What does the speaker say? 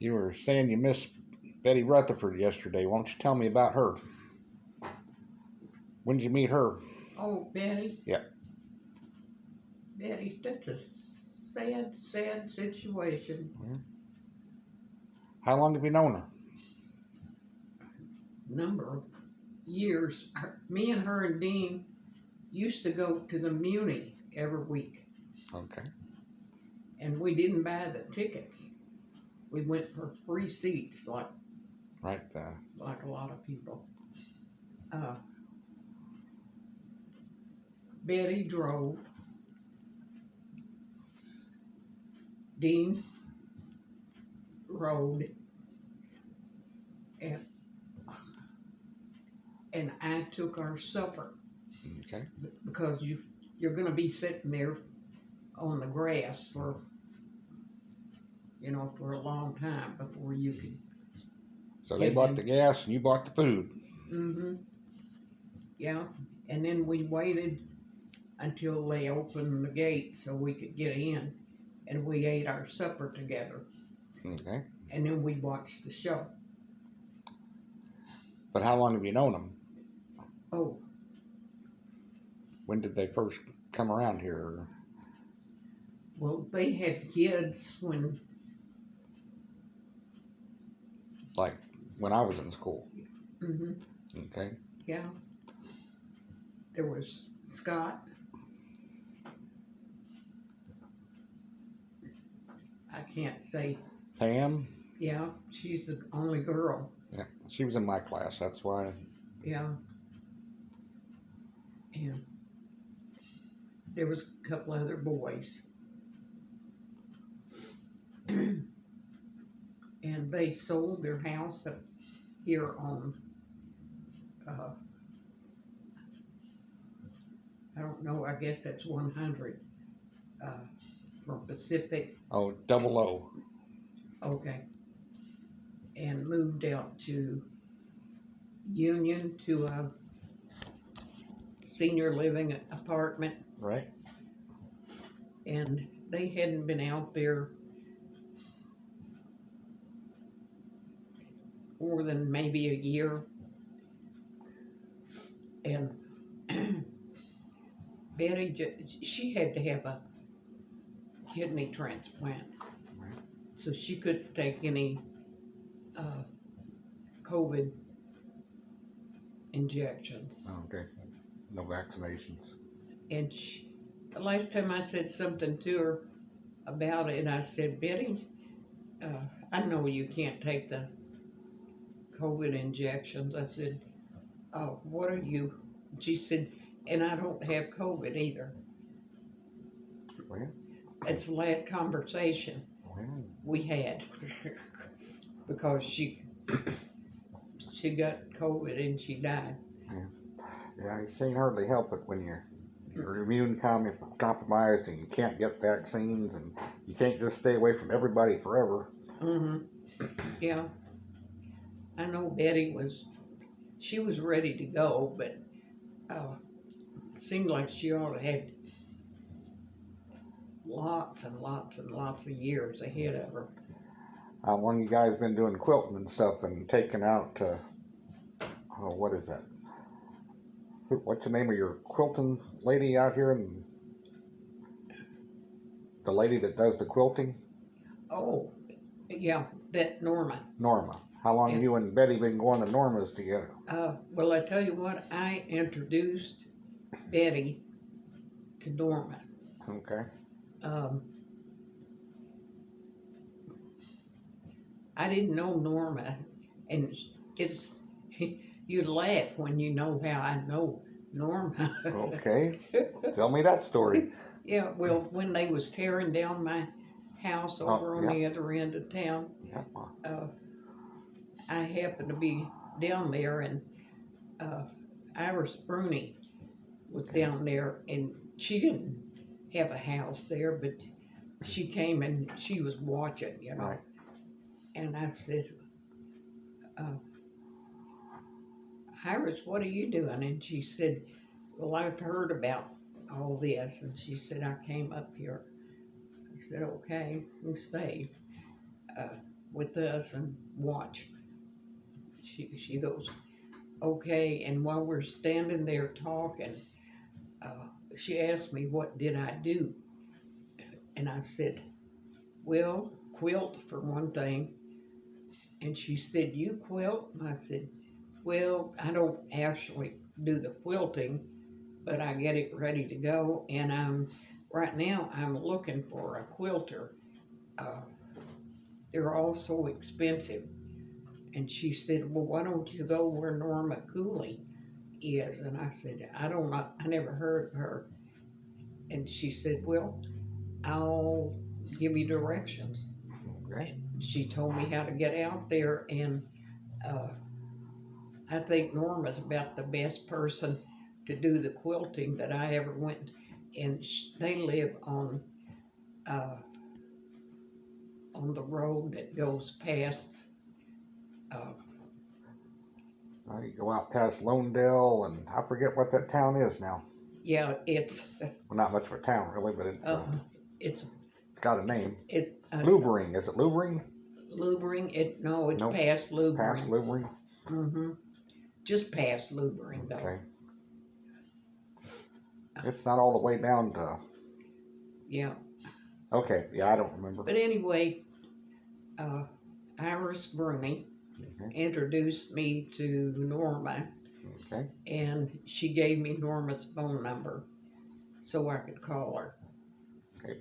You were saying you missed Betty Rutherford yesterday. Why don't you tell me about her? When did you meet her? Oh, Betty? Yeah. Betty, that's a sad, sad situation. Mm-hmm. How long have you known her? Number of years. Me and her and Dean used to go to the Muni every week. Okay. And we didn't buy the tickets. We went for free seats, like a lot of people. Betty drove. Dean rode. And I took our supper. Okay. Because you're going to be sitting there on the grass for a long time before you can. So they bought the gas and you bought the food. Mm-hmm. Yeah. And then we waited until they opened the gate so we could get in, and we ate our supper together. Okay. And then we watched the show. But how long have you known them? Oh. When did they first come around here? Well, they had kids when... Like when I was in school? Mm-hmm. Okay. Yeah. There was Scott. I can't say. Pam? Yeah, she's the only girl. Yeah, she was in my class, that's why. Yeah. And there was a couple other boys. And they sold their house up here on, I don't know, I guess that's 100 from Pacific. Oh, 00. Okay. And moved out to Union to a senior living apartment. Right. And they hadn't been out there more than maybe a year. And Betty, she had to have a kidney transplant. Right. So she couldn't take any COVID injections. Oh, okay. No vaccinations. And the last time I said something to her about it, I said, Betty, I know you can't take the COVID injections. I said, what are you? She said, and I don't have COVID either. Well, That's the last conversation we had because she got COVID and she died. Yeah, you can't hardly help it when you're immune compromised and you can't get vaccines and you can't just stay away from everybody forever. Mm-hmm. Yeah. I know Betty was ready to go, but it seemed like she ought to have lots and lots and lots of years ahead of her. How long you guys been doing quilting and stuff and taking out, what is that? What's the name of your quilting lady out here? And the lady that does the quilting? Oh, yeah, that Norma. Norma. How long you and Betty been going to Norma's together? Well, I tell you what, I introduced Betty to Norma. Okay. I didn't know Norma, and you'd laugh when you know how I know Norma. Okay. Tell me that story. Yeah, well, when they was tearing down my house over on the other end of town, I happened to be down there, and Iris Bruni was down there, and she didn't have a house there, but she came and she was watching, Right. And I said, Iris, what are you doing? And she said, well, I've heard about all this. And she said, I came up here. I said, okay, you stay. with us and watch. She goes, okay, and while we're standing there talking, she asked me what did I do, and I said, well, quilt for one thing. And she said, you quilt? And I said, well, I don't actually do the quilting, but I get it ready to go, and right now I'm looking for a quilter. They're all so expensive. And she said, well, why don't you go where Norma Cooley is? And I said, I don't know, I never heard of her. And she said, well, I'll give you directions. Okay. She told me how to get out there, and I think Norma's about the best person to do the quilting that I ever went. And they live on the road that goes past. You go out past Lonedale, and I forget what that town is now. Yeah, it's Well, not much of a town really, but it's got a name. it's Lubering, is it Lubering? Lubering. No, it's Nope. past Lubering. Past Lubering? Just past Lubering, though. Okay. It's not all the way down to. Yeah. Okay, yeah, I don't remember. But anyway, Iris Bruni introduced me to Norma, Okay. and she gave me Norma's phone number so I could call her. Okay.